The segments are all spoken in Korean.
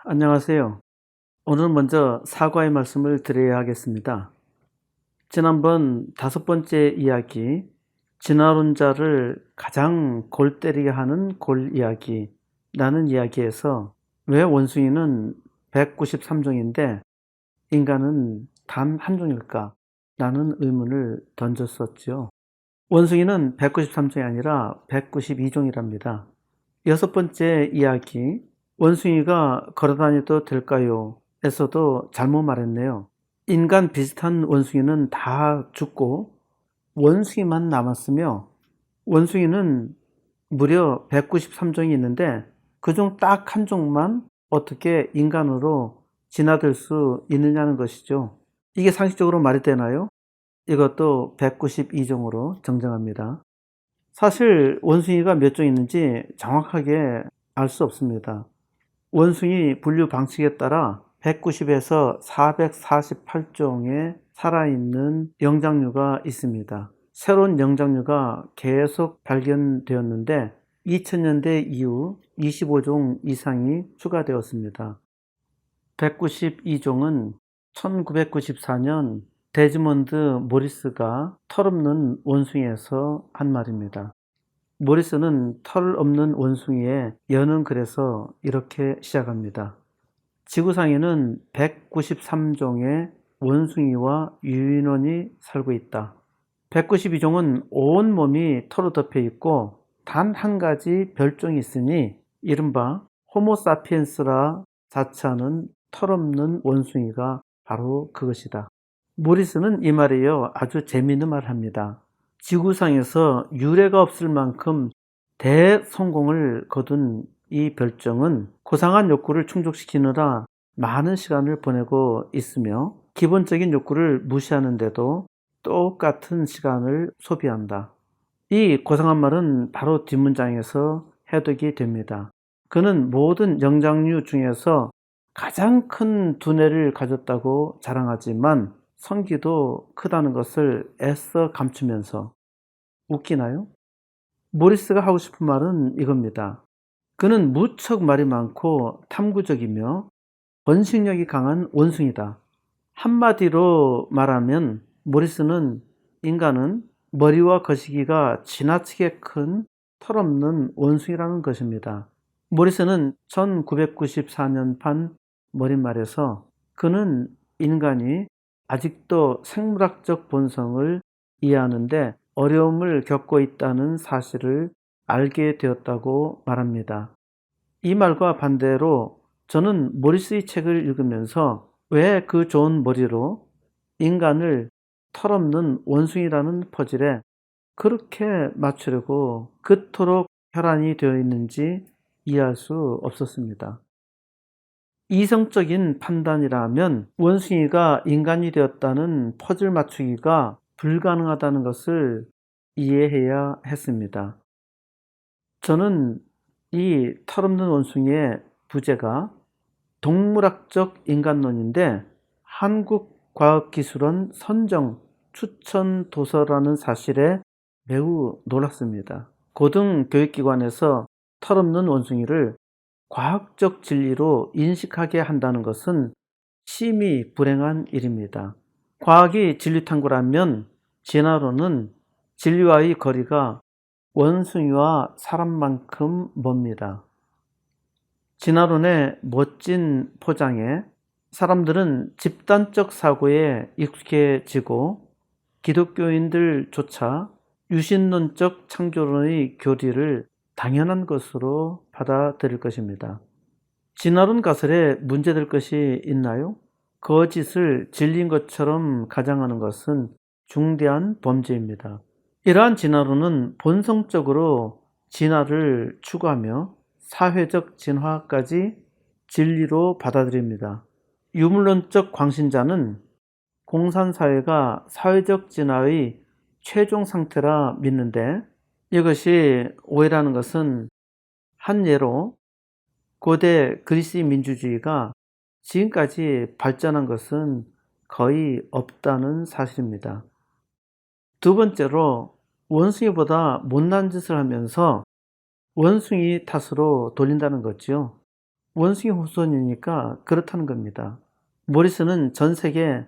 안녕하세요. 오늘 먼저 사과의 말씀을 드려야 하겠습니다. 지난번 다섯 번째 이야기, 진화론자를 가장 골 때리게 하는 골 이야기라는 이야기에서 왜 원숭이는 193종인데 인간은 단 한 종일까? 라는 의문을 던졌었죠. 원숭이는 193종이 아니라 192종이랍니다. 여섯 번째 이야기, 원숭이가 걸어다녀도 될까요? 에서도 잘못 말했네요. 인간 비슷한 원숭이는 다 죽고 원숭이만 남았으며, 원숭이는 무려 193종이 있는데 그중 딱 한 종만 어떻게 인간으로 진화될 수 있느냐는 것이죠. 이게 상식적으로 말이 되나요? 이것도 192종으로 정정합니다. 사실 원숭이가 몇 종 있는지 정확하게 알 수 없습니다. 원숭이 분류 방식에 따라 190에서 448종의 살아있는 영장류가 있습니다. 새로운 영장류가 계속 발견되었는데 2000년대 이후 25종 이상이 추가되었습니다. 192종은 1994년 데즈몬드 모리스가 털없는 원숭이에서 한 말입니다. 모리스는 털 없는 원숭이에 여는 글에서 이렇게 시작합니다. 지구상에는 193종의 원숭이와 유인원이 살고 있다. 192종은 온몸이 털로 덮여 있고 단 한 가지 별종이 있으니 이른바 호모사피엔스라 자처하는 털없는 원숭이가 바로 그것이다. 모리스는 이 말에 이어 아주 재미있는 말을 합니다. 지구상에서 유례가 없을 만큼 대성공을 거둔 이 별종은 고상한 욕구를 충족시키느라 많은 시간을 보내고 있으며 기본적인 욕구를 무시하는데도 똑같은 시간을 소비한다. 이 고상한 말은 바로 뒷문장에서 해독이 됩니다. 그는 모든 영장류 중에서 가장 큰 두뇌를 가졌다고 자랑하지만 성기도 크다는 것을 애써 감추면서, 웃기나요? 모리스가 하고 싶은 말은 이겁니다. 그는 무척 말이 많고 탐구적이며 번식력이 강한 원숭이다. 한마디로 말하면 모리스는 인간은 머리와 거시기가 지나치게 큰 털없는 원숭이라는 것입니다. 모리스는 1994년판 머릿말에서 그는 인간이 아직도 생물학적 본성을 이해하는데 어려움을 겪고 있다는 사실을 알게 되었다고 말합니다. 이 말과 반대로 저는 모리스의 책을 읽으면서 왜 그 좋은 머리로 인간을 털없는 원숭이라는 퍼즐에 그렇게 맞추려고 그토록 혈안이 되어 있는지 이해할 수 없었습니다. 이성적인 판단이라면 원숭이가 인간이 되었다는 퍼즐 맞추기가 불가능하다는 것을 이해해야 했습니다. 저는 이 털없는 원숭이의 부제가 동물학적 인간론인데 한국과학기술원 선정 추천 도서라는 사실에 매우 놀랐습니다. 고등교육기관에서 털없는 원숭이를 과학적 진리로 인식하게 한다는 것은 심히 불행한 일입니다. 과학이 진리 탐구라면 진화론은 진리와의 거리가 원숭이와 사람만큼 멉니다. 진화론의 멋진 포장에 사람들은 집단적 사고에 익숙해지고 기독교인들조차 유신론적 창조론의 교리를 당연한 것으로 받아들일 것입니다. 진화론 가설에 문제될 것이 있나요? 거짓을 진리인 것처럼 가장하는 것은 중대한 범죄입니다. 이러한 진화론은 본성적으로 진화를 추구하며 사회적 진화까지 진리로 받아들입니다. 유물론적 광신자는 공산사회가 사회적 진화의 최종 상태라 믿는데, 이것이 오해라는 것은 한 예로 고대 그리스 민주주의가 지금까지 발전한 것은 거의 없다는 사실입니다. 두 번째로 원숭이보다 못난 짓을 하면서 원숭이 탓으로 돌린다는 거죠. 원숭이 후손이니까 그렇다는 겁니다. 모리스는 전 세계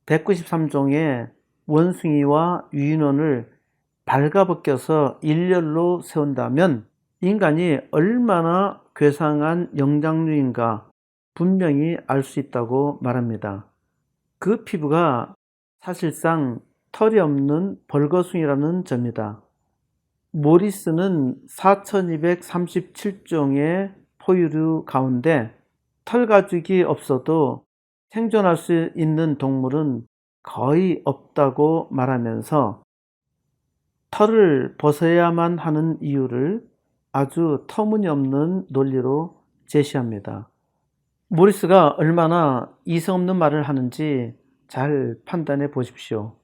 193종의 원숭이와 유인원을 발가벗겨서 일렬로 세운다면 인간이 얼마나 괴상한 영장류인가 분명히 알 수 있다고 말합니다. 그 피부가 사실상 털이 없는 벌거숭이라는 점이다. 모리스는 4237종의 포유류 가운데 털 가죽이 없어도 생존할 수 있는 동물은 거의 없다고 말하면서 털을 벗어야만 하는 이유를 아주 터무니없는 논리로 제시합니다. 모리스가 얼마나 이성 없는 말을 하는지 잘 판단해 보십시오.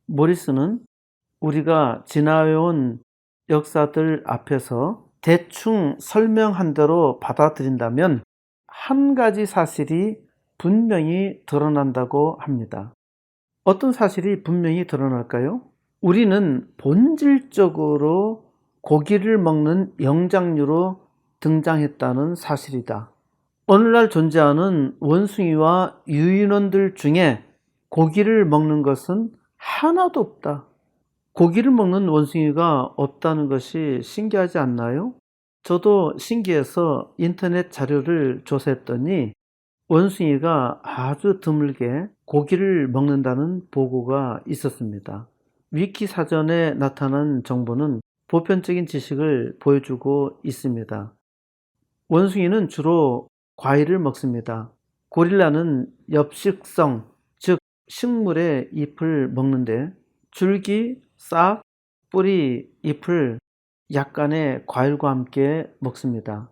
모리스는 우리가 지나온 역사들 앞에서 대충 설명한 대로 받아들인다면 한 가지 사실이 분명히 드러난다고 합니다. 어떤 사실이 분명히 드러날까요? 우리는 본질적으로 고기를 먹는 영장류로 등장했다는 사실이다. 오늘날 존재하는 원숭이와 유인원들 중에 고기를 먹는 것은 하나도 없다. 고기를 먹는 원숭이가 없다는 것이 신기하지 않나요? 저도 신기해서 인터넷 자료를 조사했더니 원숭이가 아주 드물게 고기를 먹는다는 보고가 있었습니다. 위키 사전에 나타난 정보는 보편적인 지식을 보여주고 있습니다. 원숭이는 주로 과일을 먹습니다. 고릴라는 엽식성, 즉 식물의 잎을 먹는데 줄기, 싹, 뿌리, 잎을 약간의 과일과 함께 먹습니다.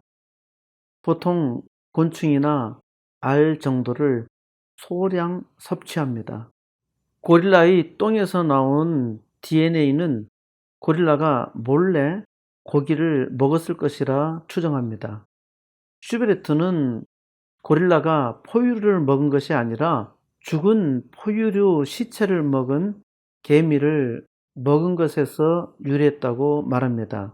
보통 곤충이나 알 정도를 소량 섭취합니다. 고릴라의 똥에서 나온 DNA는 고릴라가 몰래 고기를 먹었을 것이라 추정합니다. 슈베르트는 고릴라가 포유류를 먹은 것이 아니라 죽은 포유류 시체를 먹은 개미를 먹은 것에서 유래했다고 말합니다.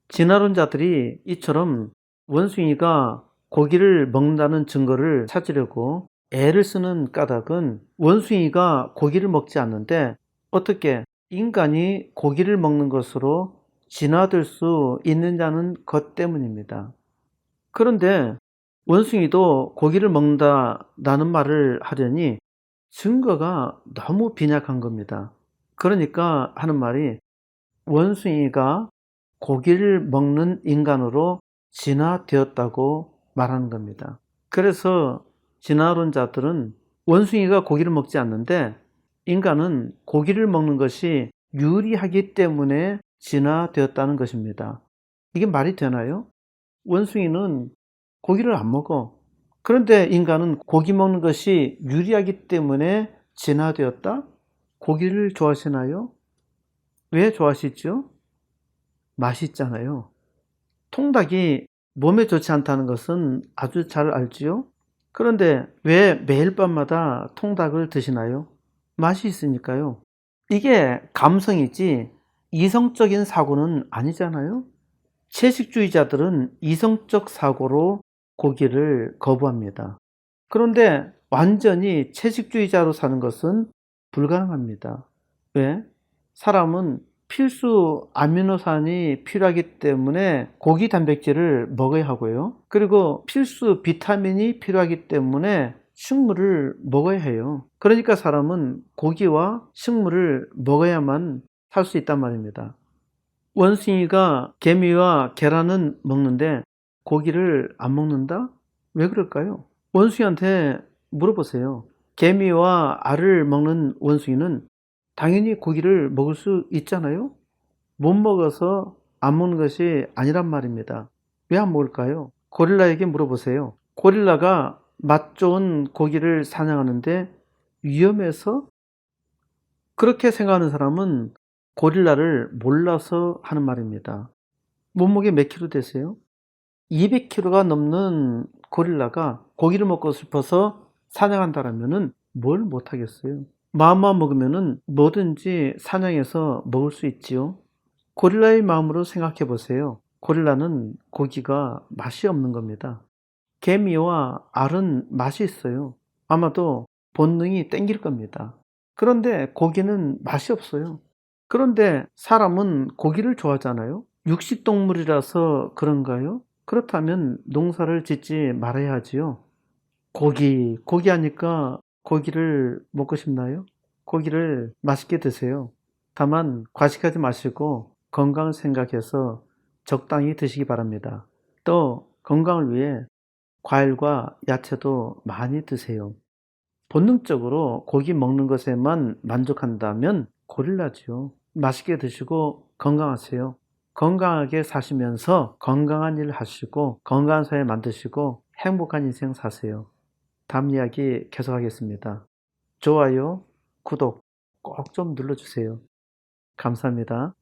진화론자들이 이처럼 원숭이가 고기를 먹는다는 증거를 찾으려고 애를 쓰는 까닭은 원숭이가 고기를 먹지 않는데 어떻게 인간이 고기를 먹는 것으로 진화될 수 있느냐는 것 때문입니다. 그런데 원숭이도 고기를 먹는다는 말을 하려니 증거가 너무 빈약한 겁니다. 그러니까 하는 말이 원숭이가 고기를 먹는 인간으로 진화되었다고 말하는 겁니다. 그래서 진화론자들은 원숭이가 고기를 먹지 않는데 인간은 고기를 먹는 것이 유리하기 때문에 진화되었다는 것입니다. 이게 말이 되나요? 원숭이는 고기를 안 먹어. 그런데 인간은 고기 먹는 것이 유리하기 때문에 진화되었다? 고기를 좋아하시나요? 왜 좋아하시죠? 맛있잖아요. 통닭이 몸에 좋지 않다는 것은 아주 잘 알지요? 그런데 왜 매일 밤마다 통닭을 드시나요? 맛이 있으니까요. 이게 감성이지 이성적인 사고는 아니잖아요? 채식주의자들은 이성적 사고로 고기를 거부합니다. 그런데 완전히 채식주의자로 사는 것은 불가능합니다. 왜? 사람은 필수 아미노산이 필요하기 때문에 고기 단백질을 먹어야 하고요. 그리고 필수 비타민이 필요하기 때문에 식물을 먹어야 해요. 그러니까 사람은 고기와 식물을 먹어야만 살 수 있단 말입니다. 원숭이가 개미와 계란은 먹는데 고기를 안 먹는다? 왜 그럴까요? 원숭이한테 물어보세요. 개미와 알을 먹는 원숭이는 당연히 고기를 먹을 수 있잖아요? 못 먹어서 안 먹는 것이 아니란 말입니다. 왜 안 먹을까요? 고릴라에게 물어보세요. 고릴라가 맛 좋은 고기를 사냥하는데 위험해서? 그렇게 생각하는 사람은 고릴라를 몰라서 하는 말입니다. 몸무게 몇 킬로 되세요? 200kg가 넘는 고릴라가 고기를 먹고 싶어서 사냥한다라면은 뭘 못하겠어요. 마음만 먹으면은 뭐든지 사냥해서 먹을 수 있지요. 고릴라의 마음으로 생각해 보세요. 고릴라는 고기가 맛이 없는 겁니다. 개미와 알은 맛이 있어요. 아마도 본능이 땡길 겁니다. 그런데 고기는 맛이 없어요. 그런데 사람은 고기를 좋아하잖아요. 육식동물이라서 그런가요? 그렇다면 농사를 짓지 말아야 하지요. 고기 하니까 고기를 먹고 싶나요? 고기를 맛있게 드세요. 다만 과식하지 마시고 건강을 생각해서 적당히 드시기 바랍니다. 또 건강을 위해 과일과 야채도 많이 드세요. 본능적으로 고기 먹는 것에만 만족한다면 고릴라지요. 맛있게 드시고 건강하세요. 건강하게 사시면서 건강한 일 하시고 건강한 사회 만드시고 행복한 인생 사세요. 다음 이야기 계속하겠습니다. 좋아요, 구독 꼭 좀 눌러주세요. 감사합니다.